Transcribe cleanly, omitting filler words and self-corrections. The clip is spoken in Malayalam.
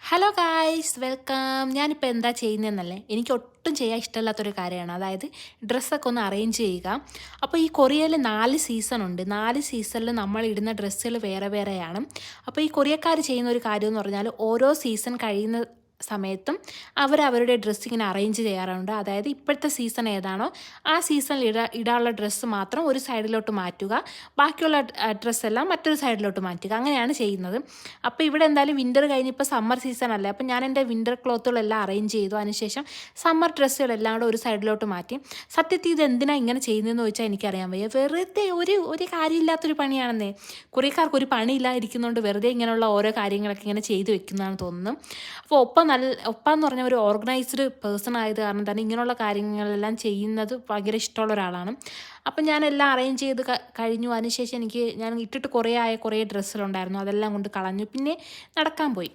Hello guys welcome. ഞാനിപ്പോൾ എന്താ ചെയ്യുന്നതെന്നല്ലേ, എനിക്ക് ഒട്ടും ചെയ്യാൻ ഇഷ്ടമില്ലാത്തൊരു കാര്യമാണ്. അതായത് ഡ്രസ്സൊക്കെ ഒന്ന് അറേഞ്ച് ചെയ്യുക. അപ്പോൾ ഈ കൊറിയയിൽ 4 സീസൺ ഉണ്ട്. 4 സീസണിൽ നമ്മൾ ഇടുന്ന ഡ്രസ്സുകൾ വേറെ വേറെയാണ്. അപ്പോൾ ഈ കൊറിയക്കാർ ചെയ്യുന്ന ഒരു കാര്യം എന്ന് പറഞ്ഞാൽ ഓരോ സീസൺ കഴിയുന്ന സമയത്തും അവരവരുടെ ഡ്രസ്സ് ഇങ്ങനെ അറേഞ്ച് ചെയ്യാറുണ്ട്. അതായത് ഇപ്പോഴത്തെ സീസൺ ഏതാണോ ആ സീസണിൽ ഇടാനുള്ള ഡ്രസ്സ് മാത്രം ഒരു സൈഡിലോട്ട് മാറ്റുക, ബാക്കിയുള്ള ഡ്രസ്സെല്ലാം മറ്റൊരു സൈഡിലോട്ട് മാറ്റുക. അങ്ങനെയാണ് ചെയ്യുന്നത്. അപ്പോൾ ഇവിടെ എന്തായാലും വിൻ്റർ കഴിഞ്ഞ് ഇപ്പോൾ സമ്മർ സീസൺ അല്ലേ, അപ്പോൾ ഞാൻ എൻ്റെ വിൻ്റർ ക്ലോത്തുകളെല്ലാം അറേഞ്ച് ചെയ്തു. അതിനുശേഷം സമ്മർ ഡ്രസ്സുകളെല്ലാം കൂടെ ഒരു സൈഡിലോട്ട് മാറ്റി. സത്യത്തിൽ ഇത് എന്തിനാണ് ഇങ്ങനെ ചെയ്യുന്നതെന്ന് ചോദിച്ചാൽ എനിക്കറിയാൻ വയ്യ. വെറുതെ ഒരു കാര്യമില്ലാത്തൊരു പണിയാണെന്നേ. കുറേക്കാർക്ക് ഒരു പണിയില്ലാതിരിക്കുന്നതുകൊണ്ട് വെറുതെ ഇങ്ങനെയുള്ള ഓരോ കാര്യങ്ങളൊക്കെ ഇങ്ങനെ ചെയ്തു വെക്കുന്നതാണെന്ന് തോന്നുന്നു. അപ്പോൾ ഒപ്പം എന്ന് പറഞ്ഞ ഒരു ഓർഗനൈസ്ഡ് പേഴ്സൺ ആയത് കാരണം തന്നെ ഇങ്ങനെയുള്ള കാര്യങ്ങളെല്ലാം ചെയ്യുന്നത് ഭയങ്കര ഇഷ്ടമുള്ള ഒരാളാണ്. അപ്പം ഞാനെല്ലാം അറേഞ്ച് ചെയ്ത് കഴിഞ്ഞു. അതിനുശേഷം ഞാൻ ഇട്ടിട്ട് കുറേ ഡ്രസ്സുകളുണ്ടായിരുന്നു, അതെല്ലാം കൊണ്ട് കളഞ്ഞു. പിന്നെ നടക്കാൻ പോയി.